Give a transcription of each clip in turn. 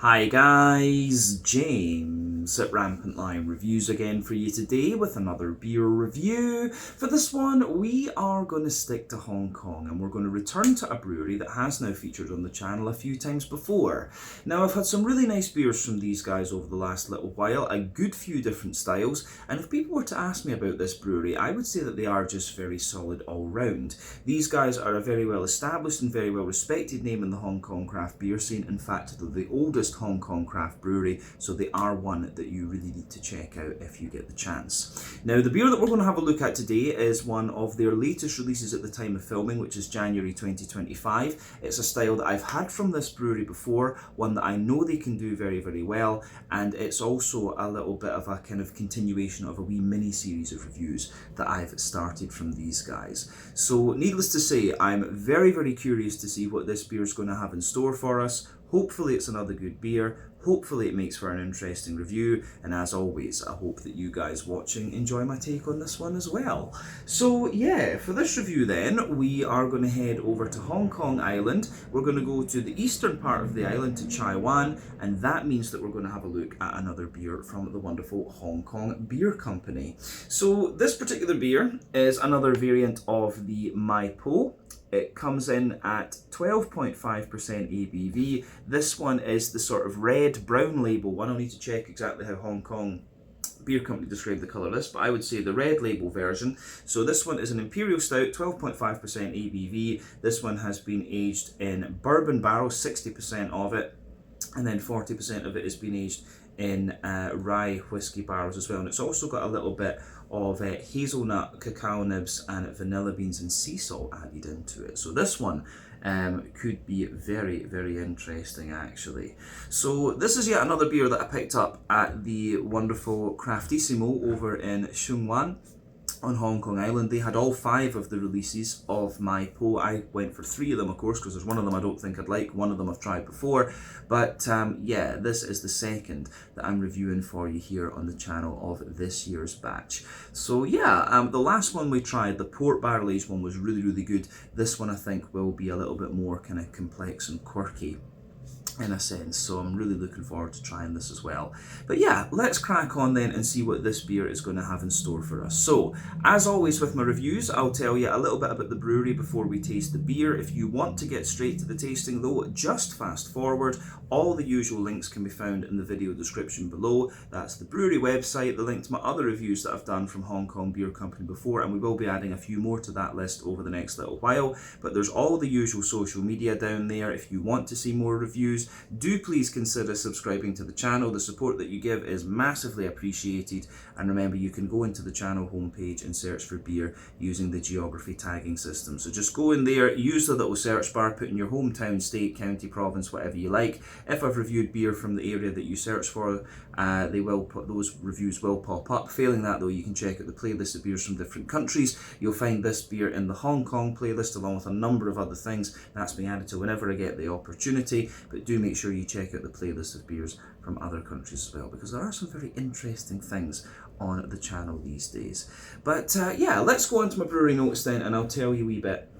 Hi guys, James at Rampant Lion Reviews again for you today with another beer review. For this one, we are going to stick to Hong Kong and we're going to return to a brewery that has now featured on the channel a few times before. Now, I've had some really nice beers from these guys over the last little while, a good few different styles, and if people were to ask me about this brewery, I would say that they are just very solid all round. These guys are a very well established and very well respected name in the Hong Kong craft beer scene. In fact, they're the oldest Hong Kong craft brewery, so they are one that you really need to check out if you get the chance. Now, the beer that we're going to have a look at today is one of their latest releases at the time of filming, which is January 2025. It's a style that I've had from this brewery before, one that I know they can do very, very well, and it's also a little bit of a kind of continuation of a wee mini series of reviews that I've started from these guys. So needless to say, I'm very, very curious to see what this beer is going to have in store for us. Hopefully it's another good beer, hopefully it makes for an interesting review, and as always, I hope that you guys watching enjoy my take on this one as well. So yeah, for this review then, we are going to head over to Hong Kong Island. We're going to go to the eastern part of the island, to Chai Wan, and that means that we're going to have a look at another beer from the wonderful Hong Kong Beer Company. So this particular beer is another variant of the Mai Po. It comes in at 12.5% ABV. This one is the sort of red-brown label one. I'll need to check exactly how Hong Kong Beer Company described the colour list, but I would say the red label version. So this one is an Imperial Stout, 12.5% ABV. This one has been aged in bourbon barrels, 60% of it, and then 40% of it has been aged in rye whiskey barrels as well. And it's also got a little bit of hazelnut, cacao nibs, and vanilla beans and sea salt added into it. So this one could be very, very interesting actually. So this is yet another beer that I picked up at the wonderful Craftissimo over in Sheung Wan on Hong Kong Island. They had all 5 of the releases of Mai Po. I went for 3 of them, of course, because there's one of them I don't think I'd like, one of them I've tried before, but yeah, this is the second that I'm reviewing for you here on the channel of this year's batch. So yeah, the last one we tried, the port barrel aged one, was really, really good. This one I think will be a little bit more kind of complex and quirky in a sense, so I'm really looking forward to trying this as well. But yeah, let's crack on then and see what this beer is going to have in store for us. So, as always with my reviews, I'll tell you a little bit about the brewery before we taste the beer. If you want to get straight to the tasting though, just fast forward. All the usual links can be found in the video description below. That's the brewery website, the link to my other reviews that I've done from Hong Kong Beer Company before, and we will be adding a few more to that list over the next little while. But there's all the usual social media down there. If you want to see more reviews, do please consider subscribing to the channel. The support that you give is massively appreciated, and remember, you can go into the channel homepage and search for beer using the geography tagging system. So just go in there, use the little search bar, put in your hometown, state, county, province, whatever you like. If I've reviewed beer from the area that you search for, those reviews will pop up. Failing that though, you can check out the playlist of beers from different countries. You'll find this beer in the Hong Kong playlist along with a number of other things. That's being added to whenever I get the opportunity, but do make sure you check out the playlist of beers from other countries as well, because there are some very interesting things on the channel these days. But yeah, let's go on to my brewery notes then, and I'll tell you a wee bit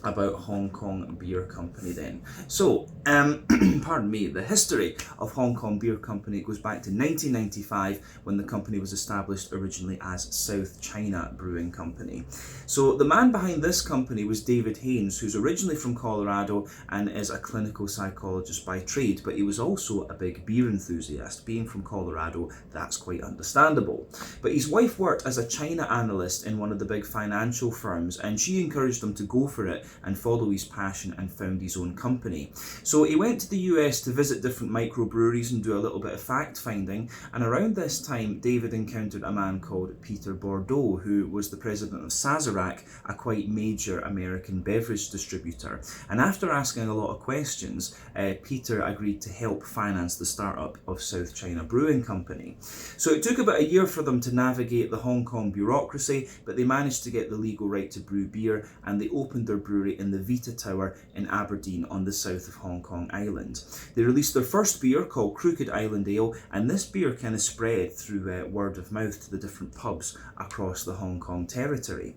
about Hong Kong Beer Company then. So, pardon me, the history of Hong Kong Beer Company goes back to 1995 when the company was established originally as South China Brewing Company. So the man behind this company was David Haynes, who's originally from Colorado and is a clinical psychologist by trade, but he was also a big beer enthusiast. Being from Colorado, that's quite understandable. But his wife worked as a China analyst in one of the big financial firms, and she encouraged him to go for it and follow his passion, and found his own company. So he went to the US to visit different microbreweries and do a little bit of fact finding, and around this time David encountered a man called Peter Bordeaux, who was the president of Sazerac, a quite major American beverage distributor. And after asking a lot of questions, Peter agreed to help finance the startup of South China Brewing Company. So it took about a year for them to navigate the Hong Kong bureaucracy, but they managed to get the legal right to brew beer, and they opened their brewery in the Vita Tower in Aberdeen on the south of Hong Kong Island. They released their first beer called Crooked Island Ale, and this beer kind of spread through word of mouth to the different pubs across the Hong Kong territory.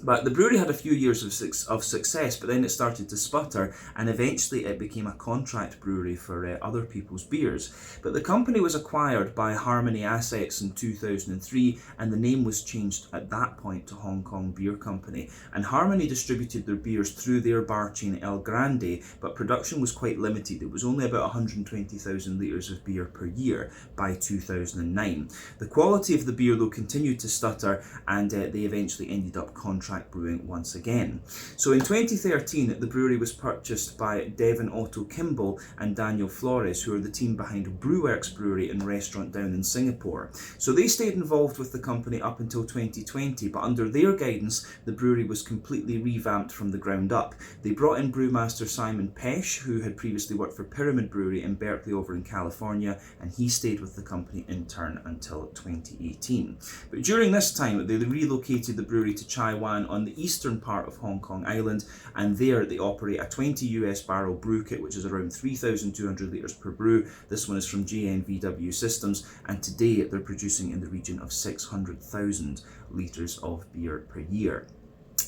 But the brewery had a few years of success, but then it started to sputter, and eventually it became a contract brewery for other people's beers. But the company was acquired by Harmony Assets in 2003, and the name was changed at that point to Hong Kong Beer Company. And Harmony distributed their beers through their bar chain El Grande, but production was quite limited. It was only about 120,000 litres of beer per year by 2009. The quality of the beer, though, continued to stutter, and they eventually ended up contract brewing once again. So in 2013, the brewery was purchased by Devon Otto Kimball and Daniel Flores, who are the team behind Brewworks Brewery and Restaurant down in Singapore. So they stayed involved with the company up until 2020, but under their guidance, the brewery was completely revamped from the ground up. They brought in brewmaster Simon Pesh, who had previously worked for Pyramid Brewery in Berkeley over in California, and he stayed with the company in turn until 2018. But during this time, they relocated the brewery to Chai Wan on the eastern part of Hong Kong Island, and there they operate a 20 US barrel brew kit, which is around 3,200 litres per brew. This one is from JNVW Systems, and today they're producing in the region of 600,000 litres of beer per year.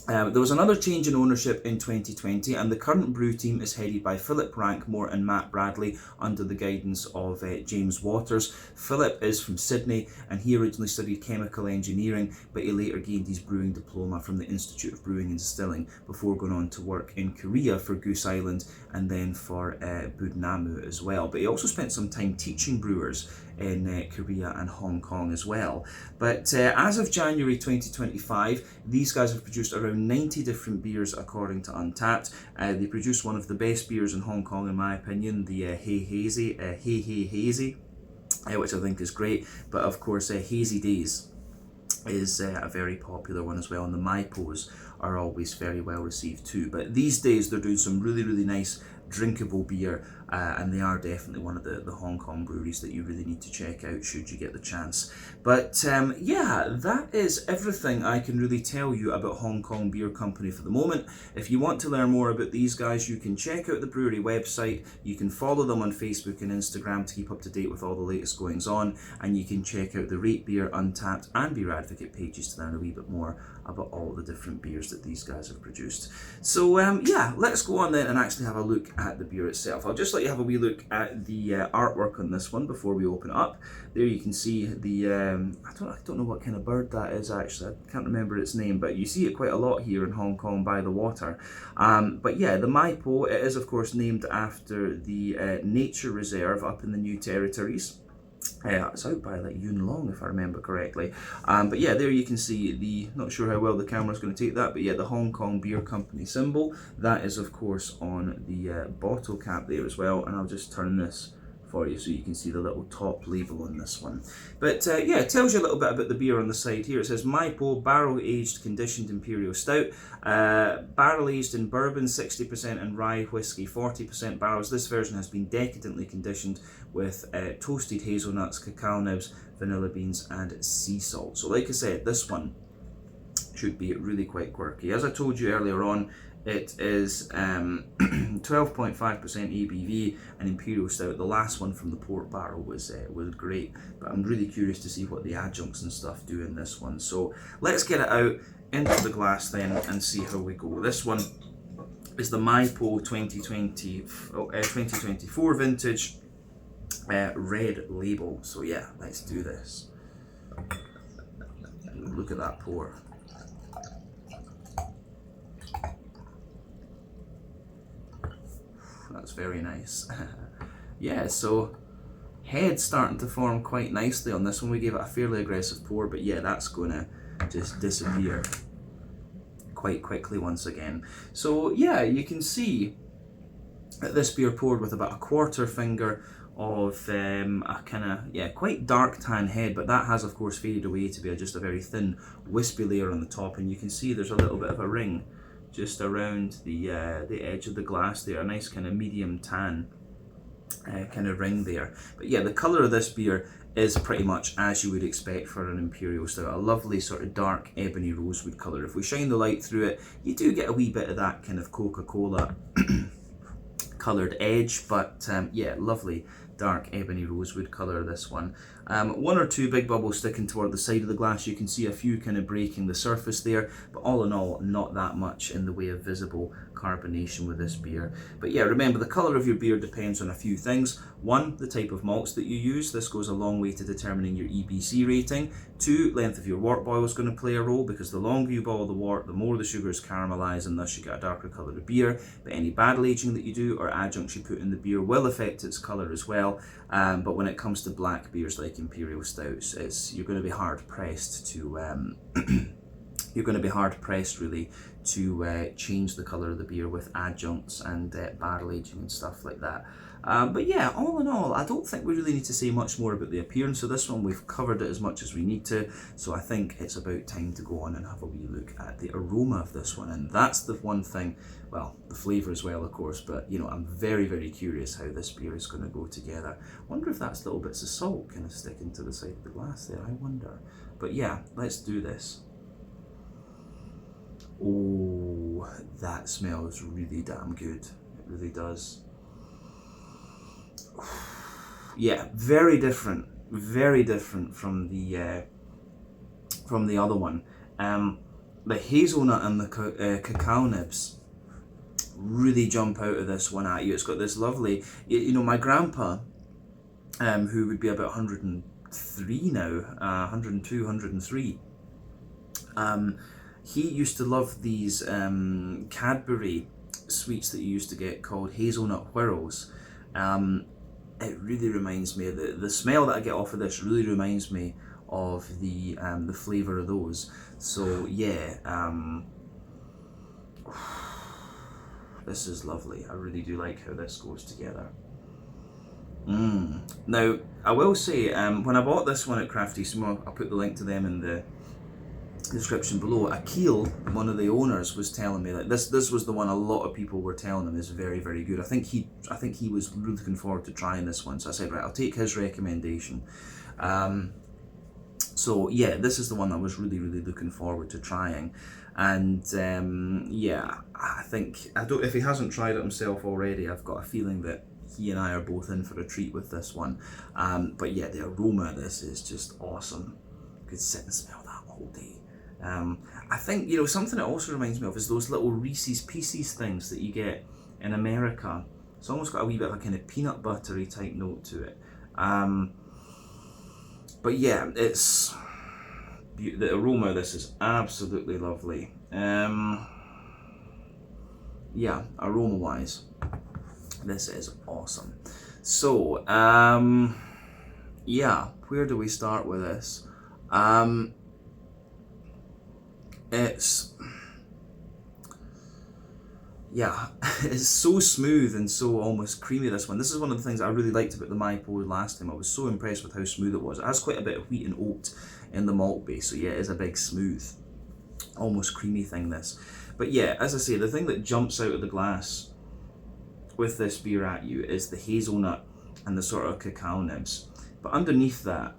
There was another change in ownership in 2020, and the current brew team is headed by Philip Rankmore and Matt Bradley under the guidance of James Waters. Philip is from Sydney, and he originally studied chemical engineering, but he later gained his brewing diploma from the Institute of Brewing and Distilling before going on to work in Korea for Goose Island and then for Budnamu as well. But he also spent some time teaching brewers in Korea and Hong Kong as well. But as of January 2025, these guys have produced around 90 different beers according to Untappd. They produce one of the best beers in Hong Kong in my opinion, the Hey Hazy, which I think is great. But of course Hazy Days is a very popular one as well, and the Maipos are always very well received too. But these days they're doing some really nice drinkable beer, and they are definitely one of the Hong Kong breweries that you really need to check out should you get the chance. But yeah, that is everything I can really tell you about Hong Kong Beer Company for the moment. If you want to learn more about these guys, you can check out the brewery website, you can follow them on Facebook and Instagram to keep up to date with all the latest goings on, and you can check out the Rate Beer, Untappd and Beer Advocate pages to learn a wee bit more about all the different beers that these guys have produced. So yeah, let's go on then and actually have a look at the beer itself. I'll just let you have a wee look at the artwork on this one before we open it up. There you can see the I don't know what kind of bird that is actually. I can't remember its name, but you see it quite a lot here in Hong Kong by the water. But yeah, the Maipo, it is of course named after the nature reserve up in the New Territories. It's out by like Yuen Long if I remember correctly. But yeah, there you can see the, not sure how well the camera's going to take that, but yeah, the Hong Kong Beer Company symbol. That is of course on the bottle cap there as well, and I'll just turn this for you so you can see the little top label on this one. But yeah, it tells you a little bit about the beer on the side here. It says Maipo Barrel Aged Conditioned Imperial Stout, barrel aged in bourbon 60% and rye whiskey 40% barrels. This version has been decadently conditioned with toasted hazelnuts, cacao nibs, vanilla beans and sea salt. So like I said, this one should be really quite quirky. As I told you earlier on, it is 12.5% ABV, and Imperial Stout. The last one from the port barrel was great, but I'm really curious to see what the adjuncts and stuff do in this one. So let's get it out into the glass then and see how we go. This one is the Maipo 2024 vintage red label. So yeah, let's do this. Look at that pour. That's very nice. Yeah, so head's starting to form quite nicely on this one. We gave it a fairly aggressive pour, but yeah, that's gonna just disappear quite quickly once again. So yeah, you can see that this beer poured with about a quarter finger of a kind of, yeah, quite dark tan head, but that has of course faded away to be just a very thin wispy layer on the top, and you can see there's a little bit of a ring just around the edge of the glass there, a nice kind of medium tan kind of ring there. But yeah, the colour of this beer is pretty much as you would expect for an Imperial Stout, a lovely sort of dark ebony rosewood colour. If we shine the light through it, you do get a wee bit of that kind of Coca-Cola coloured edge, but yeah, lovely dark ebony rosewood colour, this one. One or two big bubbles sticking toward the side of the glass. You can see a few kind of breaking the surface there, but all in all, not that much in the way of visible carbonation with this beer. But yeah, remember, the colour of your beer depends on a few things. One, the type of malts that you use. This goes a long way to determining your EBC rating. Two, length of your wort boil is going to play a role, because the longer you boil the wort, the more the sugars caramelise, and thus you get a darker colour of beer. But any barrel aging that you do or adjuncts you put in the beer will affect its colour as well. But when it comes to black beers like Imperial Stouts, you're going to be hard pressed to you're going to be hard pressed really to change the colour of the beer with adjuncts and barrel aging and stuff like that. But yeah, all in all, I don't think we really need to say much more about the appearance of this one. We've covered it as much as we need to, so I think it's about time to go on and have a wee look at the aroma of this one. And that's the one thing, well, the flavour as well, of course, but you know, I'm very, very curious how this beer is going to go together. Wonder if that's little bits of salt kind of sticking to the side of the glass there, I wonder. But yeah, let's do this. Oh, that smells really damn good. It really does. Yeah, very different from the other one. The hazelnut and the cacao nibs really jump out of this one at you. It's got this lovely, you know, my grandpa, who would be about 103 now, 102, 103, he used to love these Cadbury sweets that you used to get called hazelnut whirls. It really reminds me of the smell that I get off of this really reminds me of the flavour of those. So yeah, this is lovely. I really do like how this goes together. Now, I will say, when I bought this one at Crafty Smoke, I'll put the link to them in the description below. Akil, one of the owners, was telling me that this was the one a lot of people were telling him is very, very good. I think he was really looking forward to trying this one, so I said, right, I'll take his recommendation. So yeah, this is the one that I was really, really looking forward to trying. And yeah, I think, if he hasn't tried it himself already, I've got a feeling that he and I are both in for a treat with this one. But yeah, the aroma of this is just awesome. Could sit and smell that all day. I think, you know, something it also reminds me of is those little Reese's Pieces things that you get in America. It's almost got a wee bit of a kind of peanut buttery type note to it. But yeah, it's the aroma of this is absolutely lovely. Yeah, aroma wise, this is awesome. So yeah, where do we start with this? It's so smooth and so almost creamy, this one. This is one of the things I really liked about the Maypole last time. I was so impressed with how smooth it was. It has quite a bit of wheat and oat in the malt base, so yeah, it is a big smooth, almost creamy thing, this. But yeah, as I say, the thing that jumps out of the glass with this beer at you is the hazelnut and the sort of cacao nibs. But underneath that,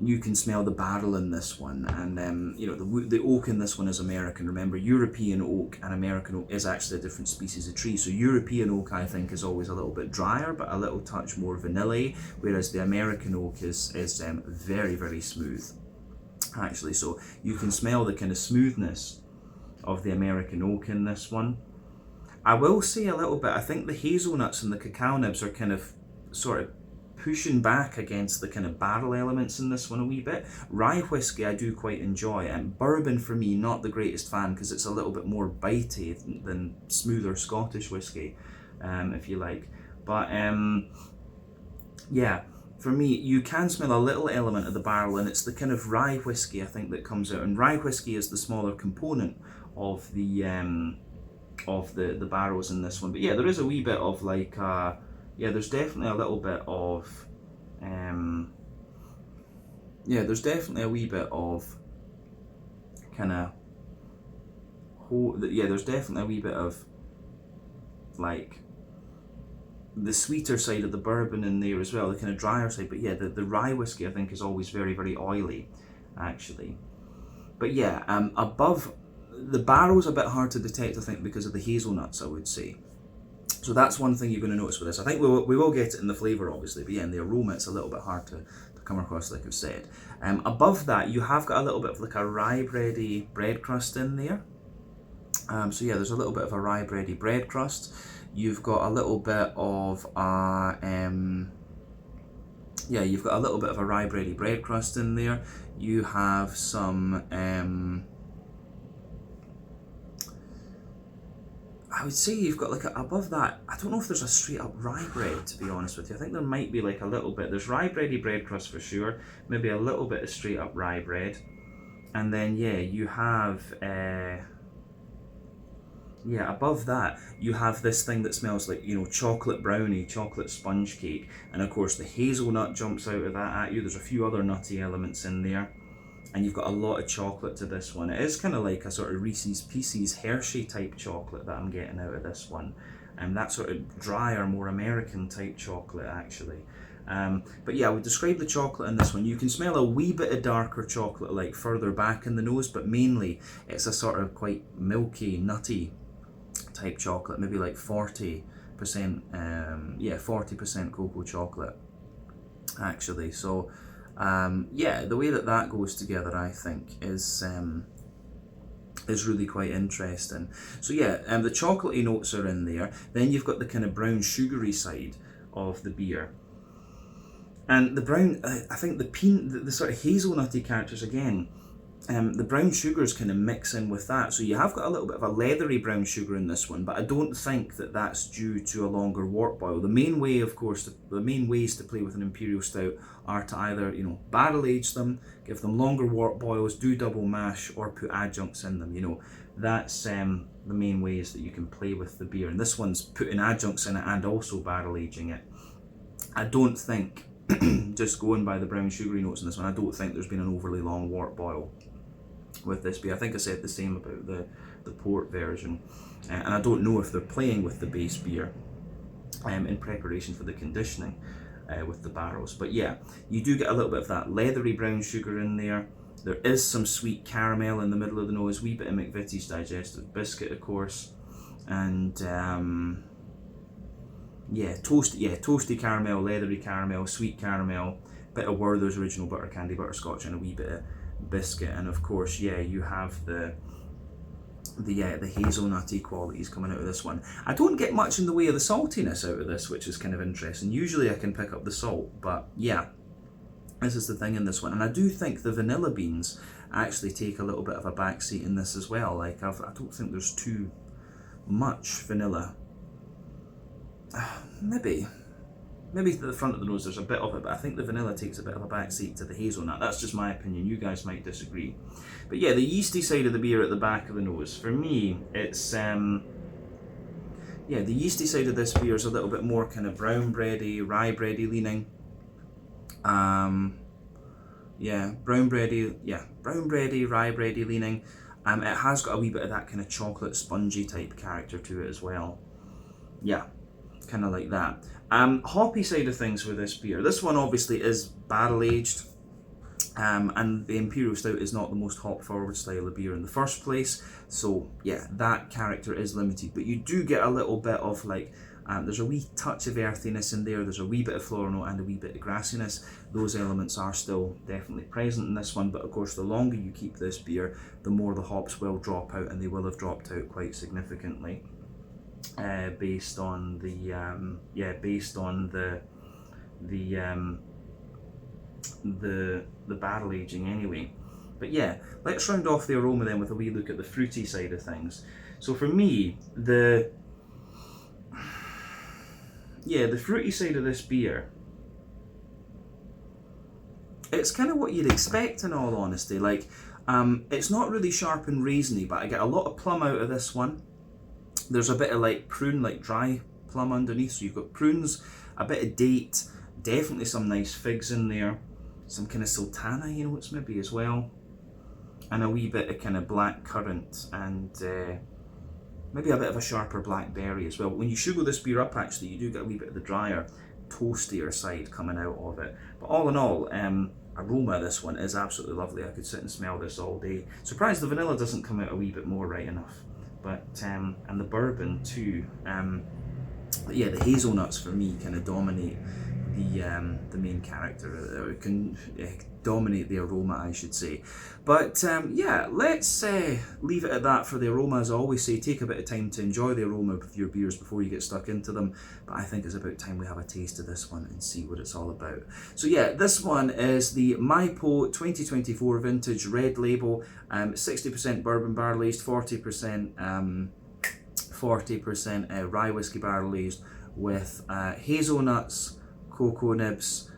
you can smell the barrel in this one, and you know, the oak in this one is American. Remember, European oak and American oak is actually a different species of tree. So European oak, I think, is always a little bit drier, but a little touch more vanilla, whereas the American oak is very, very smooth, actually. So you can smell the kind of smoothness of the American oak in this one. I will say a little bit, I think the hazelnuts and the cacao nibs are kind of sort of pushing back against the kind of barrel elements in this one a wee bit. Rye whiskey I do quite enjoy, and bourbon for me not the greatest fan, because it's a little bit more bitey than smoother Scottish whiskey, if you like. But yeah, for me, you can smell a little element of the barrel, and it's the kind of rye whiskey I think that comes out. And rye whiskey is the smaller component of the barrels in this one. But yeah, there is a wee bit of like yeah, there's definitely a little bit of yeah, there's definitely a wee bit of kind of yeah, there's definitely a wee bit of like the sweeter side of the bourbon in there as well, the kind of drier side. But yeah, the rye whiskey I think is always very, very oily, actually. But yeah, above the barrel's a bit hard to detect, I think, because of the hazelnuts, I would say. So that's one thing you're going to notice with this. I think we will get it in the flavour, obviously, but yeah, in the aroma, it's a little bit hard to come across, like I've said. Above that, you have got a little bit of like a rye bready bread crust in there. So yeah, there's a little bit of a rye bready bread crust. You've got a little bit of you've got a little bit of a rye bready bread crust in there. You have some I would say you've got like above that, I don't know if there's a straight up rye bread, to be honest with you. I think there might be like a little bit. There's rye bready bread crust for sure, maybe a little bit of straight up rye bread. And then yeah, you have above that you have this thing that smells like, you know, chocolate brownie, chocolate sponge cake, and of course the hazelnut jumps out of that at you. There's a few other nutty elements in there. And you've got a lot of chocolate to this one. It is kind of like a sort of Reese's Pieces Hershey type chocolate that I'm getting out of this one. And that sort of drier, more American type chocolate actually. But yeah, I would describe the chocolate in this one. You can smell a wee bit of darker chocolate like further back in the nose, but mainly it's a sort of quite milky, nutty type chocolate, maybe like 40%, 40% cocoa chocolate actually. So yeah, the way that goes together, I think, is really quite interesting. So yeah, the chocolatey notes are in there. Then you've got the kind of brown sugary side of the beer, and the brown. I think the sort of hazelnutty characters again. The brown sugars kind of mix in with that, so you have got a little bit of a leathery brown sugar in this one, but I don't think that that's due to a longer wort boil. The main way, of course, the main ways to play with an Imperial Stout are to either, you know, barrel age them, give them longer wort boils, do double mash, or put adjuncts in them. You know, that's the main ways that you can play with the beer. And this one's putting adjuncts in it and also barrel aging it. I don't think, just going by the brown sugary notes in this one, I don't think there's been an overly long wort boil with this beer. I think I said the same about the port version, and I don't know if they're playing with the base beer in preparation for the conditioning with the barrels. But yeah, you do get a little bit of that leathery brown sugar in there. There is some sweet caramel in the middle of the nose, wee bit of McVitie's digestive biscuit, of course, and toasty caramel, leathery caramel, sweet caramel, bit of Werther's original butter candy butterscotch, and a wee bit of biscuit. And of course, yeah, you have the hazelnutty qualities coming out of this one. I don't get much in the way of the saltiness out of this, which is kind of interesting. Usually I can pick up the salt, but yeah, this is the thing in this one. And I do think the vanilla beans actually take a little bit of a backseat in this as well. Like I don't think there's too much vanilla. Maybe to the front of the nose there's a bit of it, but I think the vanilla takes a bit of a backseat to the hazelnut. That's just my opinion. You guys might disagree. But yeah, the yeasty side of the beer at the back of the nose, for me, it's the yeasty side of this beer is a little bit more kind of brown bready, rye bready leaning. Brown bready, rye bready leaning. It has got a wee bit of that kind of chocolate spongy type character to it as well. Yeah, kind of like that. Hoppy side of things with this beer. This one obviously is barrel aged, and the Imperial Stout is not the most hop forward style of beer in the first place. So yeah, that character is limited, but you do get a little bit of like, there's a wee touch of earthiness in there, there's a wee bit of floral note and a wee bit of grassiness. Those elements are still definitely present in this one, but of course the longer you keep this beer, the more the hops will drop out, and they will have dropped out quite significantly. Based on the barrel aging anyway. But yeah, let's round off the aroma then with a wee look at the fruity side of things. So for me, the fruity side of this beer, it's kind of what you'd expect in all honesty. Like, it's not really sharp and raisiny, but I get a lot of plum out of this one. There's a bit of like prune, like dry plum underneath, so you've got prunes, a bit of date, definitely some nice figs in there, some kind of sultana, you know, it's maybe as well, and a wee bit of kind of black currant, and maybe a bit of a sharper blackberry as well. But when you sugar this beer up, actually, you do get a wee bit of the drier, toastier side coming out of it. But all in all, aroma of this one is absolutely lovely. I could sit and smell this all day. Surprised the vanilla doesn't come out a wee bit more right enough. But and the bourbon too, But yeah, the hazelnuts for me kind of dominate the main character, or can dominate the aroma, I should say. But yeah, let's leave it at that for the aroma. As I always say, take a bit of time to enjoy the aroma of your beers before you get stuck into them. But I think it's about time we have a taste of this one and see what it's all about. So yeah, this one is the Maipo 2024 Vintage Red Label, 60% bourbon barrel aged, 40% rye whiskey barrel aged with hazelnuts, cocoa nibs,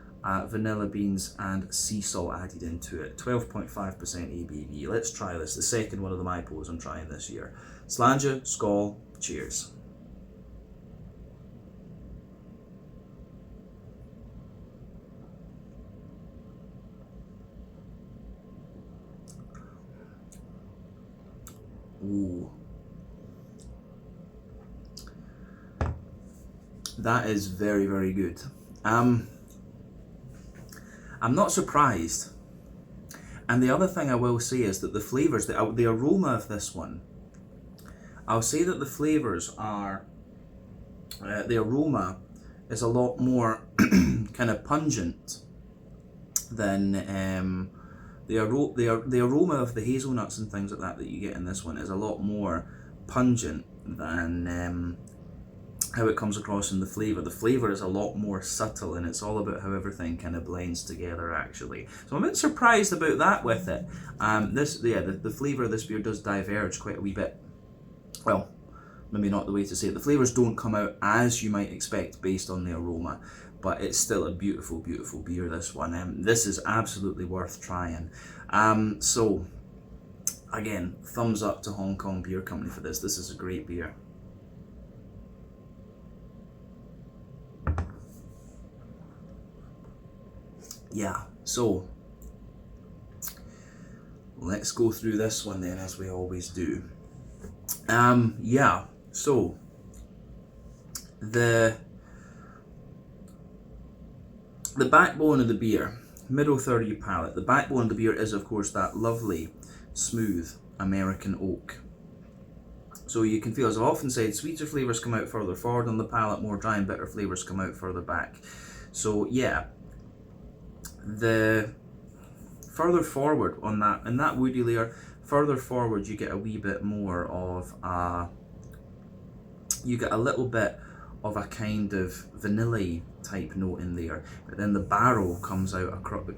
vanilla beans and sea salt added into it. 12.5% ABV. Let's try this. The second one of the Maipos I'm trying this year. Slàinte, skål, cheers. Ooh. That is very, very good. I'm not surprised. And the other thing I will say is that the flavours, the aroma of this one, I'll say that the flavours are, the aroma is a lot more kind of pungent than the aroma of the hazelnuts and things like that you get in this one is a lot more pungent than how it comes across in the flavour. The flavour is a lot more subtle, and it's all about how everything kind of blends together actually. So I'm a bit surprised about that with it. The flavour of this beer does diverge quite a wee bit. Well, maybe not the way to say it. The flavours don't come out as you might expect based on the aroma, but it's still a beautiful, beautiful beer, this one. This is absolutely worth trying. So, again, thumbs up to Hong Kong Beer Company for this. This is a great beer. Yeah, so let's go through this one then, as we always do. Yeah, so the backbone of the beer, middle third of your palate, the backbone of the beer is of course that lovely, smooth American oak. So you can feel, as I've often said, sweeter flavours come out further forward on the palate, more dry and bitter flavours come out further back. So yeah, the further forward on that, in that woody layer, further forward you get a wee bit more of you get a little bit of a kind of vanilla type note in there, but then the barrel comes out across, the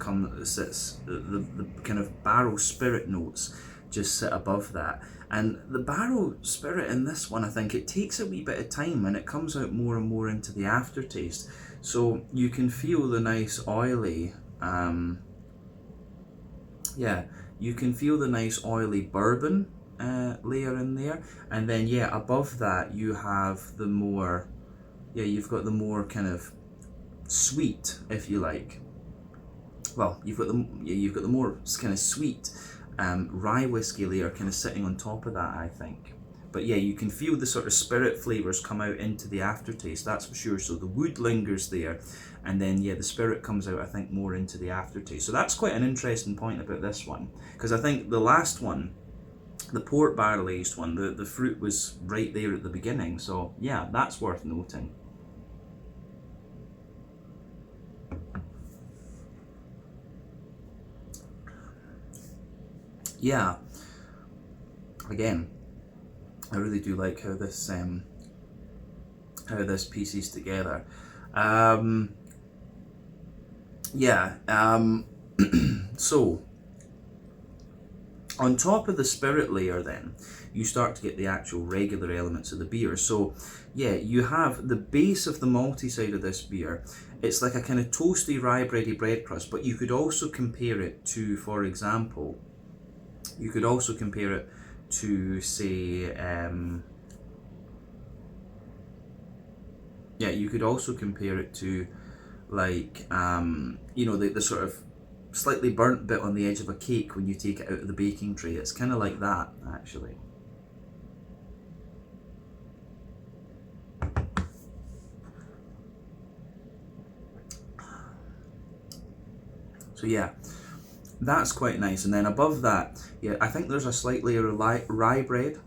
kind of barrel spirit notes just sit above that. And the barrel spirit in this one, I think it takes a wee bit of time and it comes out more and more into the aftertaste. So you can feel the nice oily, yeah, you can feel the nice oily bourbon layer in there, and then yeah, above that you have the more, yeah, you've got the more kind of sweet, if you like. Well, you've got the more kind of sweet rye whiskey layer kind of sitting on top of that, I think. But yeah, you can feel the sort of spirit flavours come out into the aftertaste, that's for sure. So the wood lingers there, and then yeah, the spirit comes out, I think, more into the aftertaste. So that's quite an interesting point about this one, because I think the last one, the port barrel aged one, the fruit was right there at the beginning. So yeah, that's worth noting. Yeah, again, I really do like how this pieces together. So on top of the spirit layer, then you start to get the actual regular elements of the beer. So yeah, you have the base of the malty side of this beer. It's like a kind of toasty rye bready bread crust, but you could also compare it to, for example, you could also compare it to, say, yeah, you could also compare it to, like, you know, the sort of slightly burnt bit on the edge of a cake when you take it out of the baking tray. It's kind of like that, actually. So yeah, that's quite nice. And then above that, yeah, I think there's a slight layer of rye bread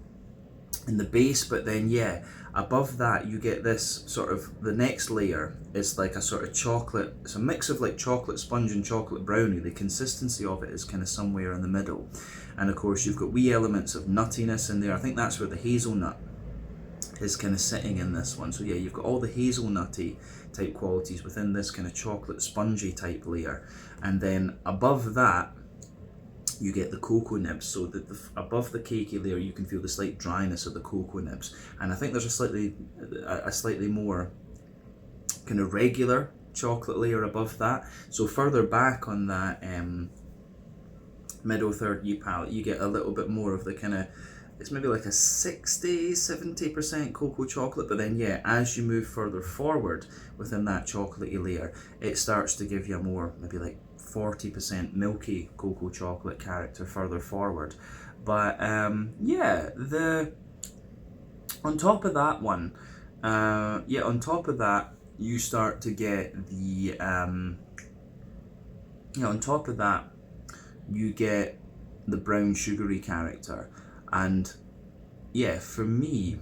in the base, but then yeah, above that you get this sort of, the next layer is like a sort of chocolate, it's a mix of like chocolate sponge and chocolate brownie. The consistency of it is kind of somewhere in the middle, and of course you've got wee elements of nuttiness in there. I think that's where the hazelnut is kind of sitting in this one. So yeah, you've got all the hazelnutty type qualities within this kind of chocolate spongy type layer, and then above that you get the cocoa nibs. So that above the cakey layer you can feel the slight dryness of the cocoa nibs, and I think there's a slightly more kind of regular chocolate layer above that. So further back on that middle third U palette, you get a little bit more of the kind of, it's maybe like a 60-70% cocoa chocolate, but then yeah, as you move further forward within that chocolatey layer, it starts to give you a more, maybe like 40% milky cocoa chocolate character further forward. But yeah, on top of that one, on top of that, you start to get the, on top of that, you get the brown sugary character. And yeah, for me,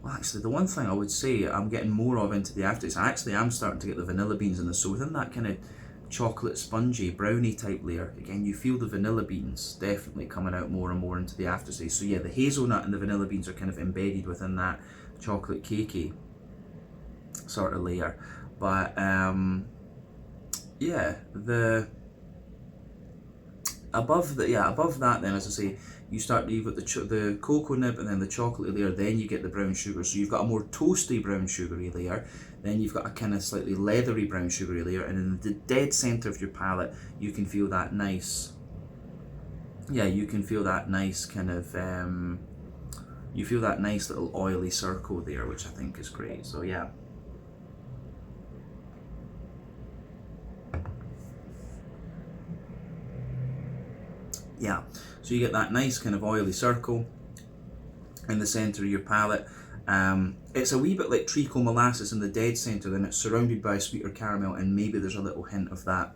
well, actually, the one thing I would say I'm getting more of into the aftertaste, actually I'm starting to get the vanilla beans in this. So within that kind of chocolate spongy brownie type layer, again, you feel the vanilla beans definitely coming out more and more into the aftertaste. So yeah, the hazelnut and the vanilla beans are kind of embedded within that chocolate cakey sort of layer. But yeah, above that then, as I say, you've got the cocoa nib and then the chocolate layer, then you get the brown sugar. So you've got a more toasty brown sugary layer, then you've got a kind of slightly leathery brown sugary layer, and in the dead center of your palette you can feel that nice, you can feel that nice kind of you feel that nice little oily circle there, which I think is great. So yeah. Yeah, so you get that nice kind of oily circle in the centre of your palette. It's a wee bit like treacle molasses in the dead centre, then it's surrounded by sweeter caramel, and maybe there's a little hint of that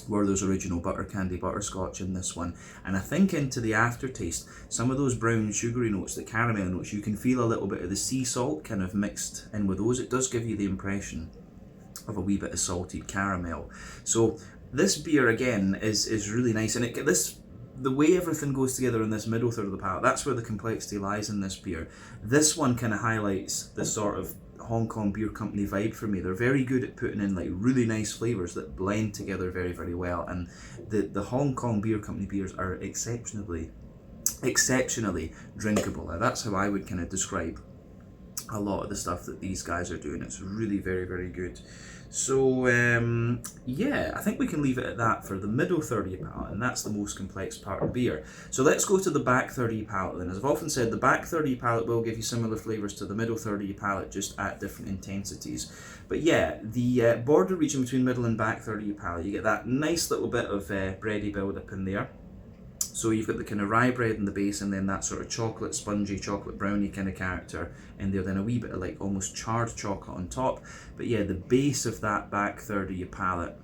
Werther's Original Butter Candy Butterscotch in this one. And I think into the aftertaste, some of those brown sugary notes, the caramel notes, you can feel a little bit of the sea salt kind of mixed in with those. It does give you the impression of a wee bit of salted caramel. So this beer again is really nice, and the way everything goes together in this middle third of the palette, that's where the complexity lies in this beer. This one kind of highlights this sort of Hong Kong Beer Company vibe for me. They're very good at putting in like really nice flavours that blend together very, very well, and the Hong Kong Beer Company beers are exceptionally drinkable. Now, that's how I would kind of describe a lot of the stuff that these guys are doing. It's really very, very good. So yeah, I think we can leave it at that for the middle third of your palette, and that's the most complex part of beer. So let's go to the back third of your palette then. As I've often said, the back third of your palette will give you similar flavours to the middle third of your palette, just at different intensities. But yeah, the border region between middle and back third of your palette, you get that nice little bit of bready build up in there. So you've got the kind of rye bread in the base, and then that sort of chocolate spongy, chocolate brownie kind of character in there, then a wee bit of like almost charred chocolate on top. But yeah, the base of that back third of your palette,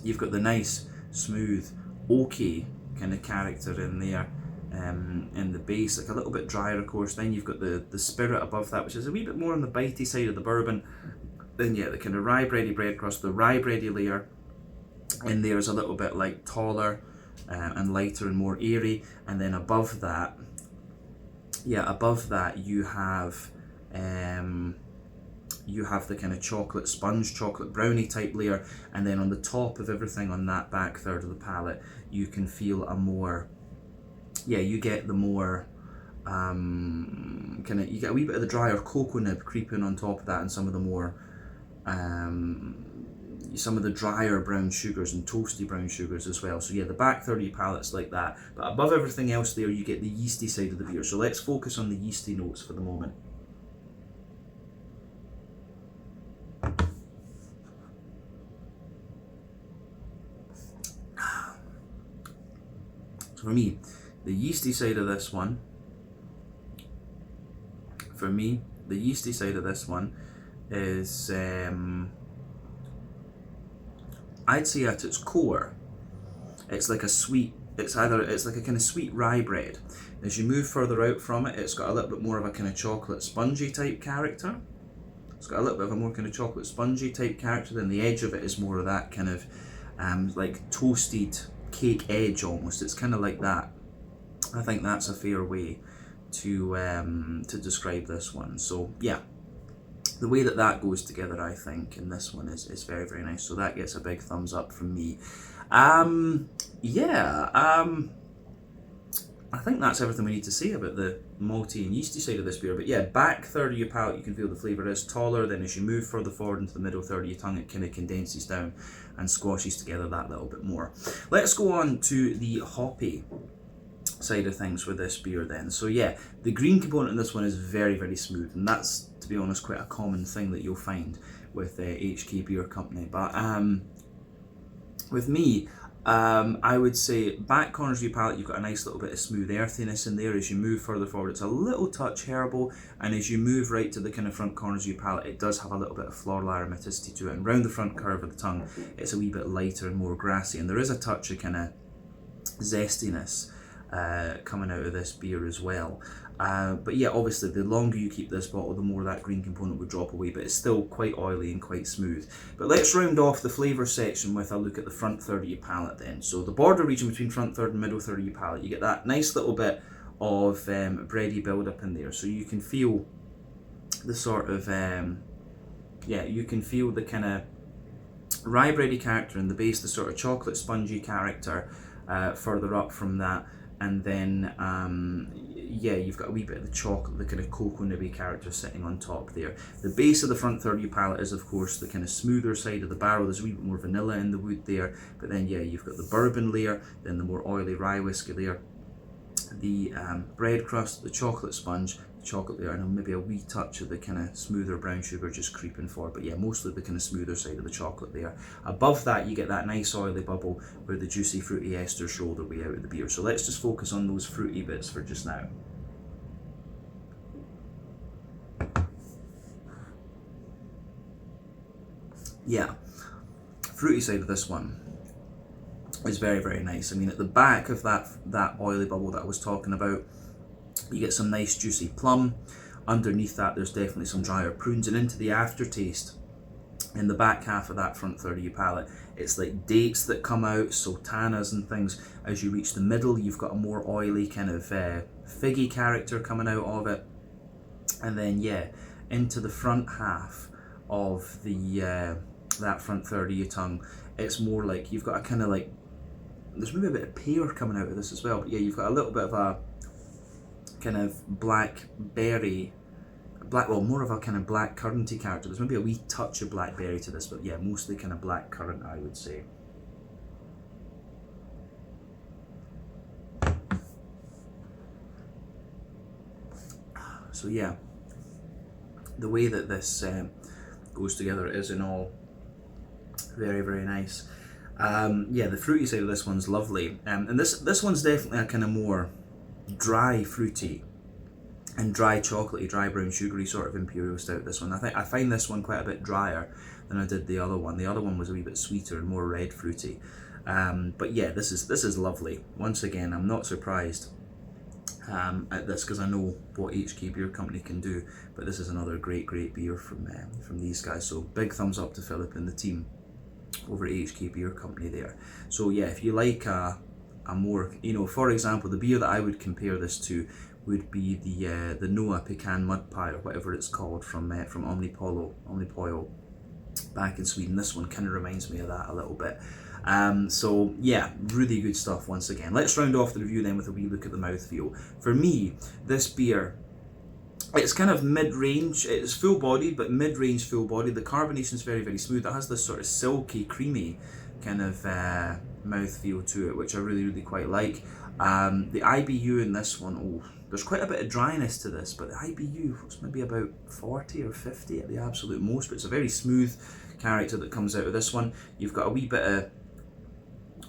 you've got the nice, smooth, oaky kind of character in there in the base, like a little bit drier of course. Then you've got the spirit above that, which is a wee bit more on the bitey side of the bourbon. Then yeah, the kind of rye bready bread crust, the rye bready layer in there is a little bit like taller and lighter and more airy, and then above that, you have the kind of chocolate sponge, chocolate brownie type layer, and then on the top of everything on that back third of the palette, you can feel a more, you get the more you get a wee bit of the drier cocoa nib creeping on top of that, and some of the more some of the drier brown sugars and toasty brown sugars as well. So yeah, the back third of your palette's like that, but above everything else there you get the yeasty side of the beer. So let's focus on the yeasty notes for the moment. So for me, the yeasty side of this one, is I'd say at its core, it's like a sweet it's like a kind of sweet rye bread. As you move further out from it, it's got a little bit more of a kind of chocolate spongy type character. It's got a little bit of a more kind of chocolate spongy type character. Then the edge of it is more of that kind of like toasted cake edge almost. It's kind of like that. I think that's a fair way to describe this one. So yeah, the way that goes together, I think, in this one is very, very nice. So that gets a big thumbs up from me. I think that's everything we need to say about the malty and yeasty side of this beer. But yeah, back third of your palate, you can feel the flavour is taller. Then as you move further forward into the middle third of your tongue, it kind of condenses down and squashes together that little bit more. Let's go on to the hoppy side of things with this beer then. So yeah, the green component in this one is very, very smooth, and that's, to be honest, quite a common thing that you'll find with HK Beer Company. But with me, I would say back corners of your palate, you've got a nice little bit of smooth earthiness in there. As you move further forward, it's a little touch herbal, and as you move right to the kind of front corners of your palate, it does have a little bit of floral aromaticity to it, and round the front curve of the tongue, it's a wee bit lighter and more grassy, and there is a touch of kind of zestiness coming out of this beer as well. But yeah, obviously the longer you keep this bottle, the more that green component would drop away, but it's still quite oily and quite smooth. But let's round off the flavour section with a look at the front third of your palate then. So the border region between front third and middle third of your palate, you get that nice little bit of bready build up in there. So you can feel the sort of, you can feel the kind of rye bready character in the base, the sort of chocolate spongy character further up from that. And then, you've got a wee bit of the chocolate, the kind of cocoa nibby character sitting on top there. The base of the front third of your palate is, of course, the kind of smoother side of the barrel. There's a wee bit more vanilla in the wood there. But then, yeah, you've got the bourbon layer, then the more oily rye whiskey layer, the bread crust, the chocolate sponge, the chocolate layer, and maybe a wee touch of the kind of smoother brown sugar just creeping forward. But yeah, mostly the kind of smoother side of the chocolate there. Above that, you get that nice oily bubble where the juicy fruity esters roll their way out of the beer. So let's just focus on those fruity bits for just now. Yeah, fruity side of this one is very, very nice. I mean, at the back of that oily bubble that I was talking about, you get some nice juicy plum. Underneath that, there's definitely some drier prunes, and into the aftertaste in the back half of that front third of your palate, it's like dates that come out, sultanas and things. As you reach the middle, you've got a more oily kind of figgy character coming out of it, and then yeah, into the front half of the that front third of your tongue, it's more like you've got a kind of like, there's maybe a bit of pear coming out of this as well, but yeah, you've got a little bit of a kind of blackberry, more of a kind of black curranty character. There's maybe a wee touch of blackberry to this, but yeah, mostly kind of black currant, I would say. So yeah, the way that this goes together is in all very, very nice. Yeah, the fruity side of this one's lovely, and this one's definitely a kind of more dry fruity and dry chocolatey, dry brown sugary sort of Imperial Stout. This one, I find this one quite a bit drier than I did the other one. The other one was a wee bit sweeter and more red fruity. But yeah, this is lovely. Once again, I'm not surprised at this because I know what HK Beer Company can do. But this is another great beer from these guys. So big thumbs up to Philip and the team over at HK Beer Company there. So yeah, if you like a more, for example, the beer that I would compare this to would be the Noah Pecan Mud Pie, or whatever it's called, from Omnipollo back in Sweden. This one kind of reminds me of that a little bit. So yeah, really good stuff once again. Let's round off the review then with a wee look at the mouthfeel. For me, this beer, it's kind of mid-range. It's full-bodied, but mid-range full-bodied. The carbonation is very, very smooth. It has this sort of silky, creamy kind of mouthfeel to it, which I really, really quite like. The IBU in this one, there's quite a bit of dryness to this, but the IBU was maybe about 40 or 50 at the absolute most, but it's a very smooth character that comes out of this one. You've got a wee bit of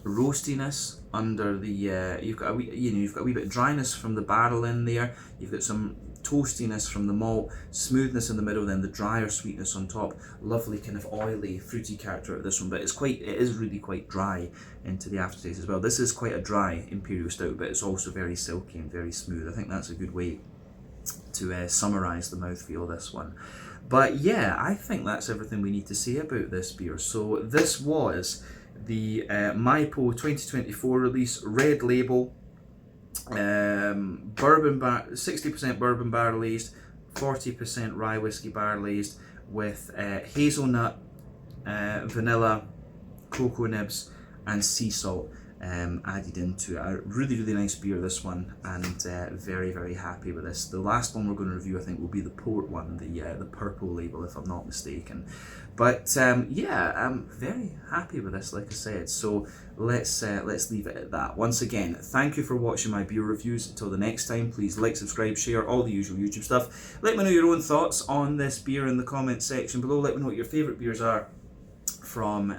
roastiness under the you've got a wee bit of dryness from the barrel in there. You've got some toastiness from the malt, smoothness in the middle, then the drier sweetness on top. Lovely kind of oily, fruity character of this one, but it is really quite dry into the aftertaste as well. This is quite a dry Imperial Stout, but it's also very silky and very smooth. I think that's a good way to summarise the mouthfeel of this one. But yeah, I think that's everything we need to say about this beer. So this was the MyPo 2024 release, red label, bourbon 60% bourbon barrel aged, 40% rye whiskey barrel aged, with hazelnut, vanilla, cocoa nibs, and sea salt added into it. A really nice beer, this one, and very happy with this. The last one we're going to review, I think, will be the port one, the purple label, if I'm not mistaken. But yeah, I'm very happy with this, like I said. So let's leave it at that. Once again, thank you for watching my beer reviews. Until the next time, please like, subscribe, share, all the usual YouTube stuff. Let me know your own thoughts on this beer in the comment section below. Let me know what your favourite beers are from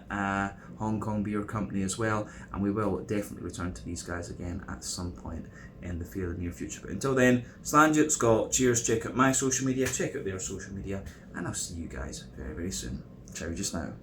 Hong Kong Beer Company as well, and we will definitely return to these guys again at some point in the fairly near future. But until then, Slanjit, Scott, cheers, check out my social media, check out their social media, and I'll see you guys very soon. Ciao just now.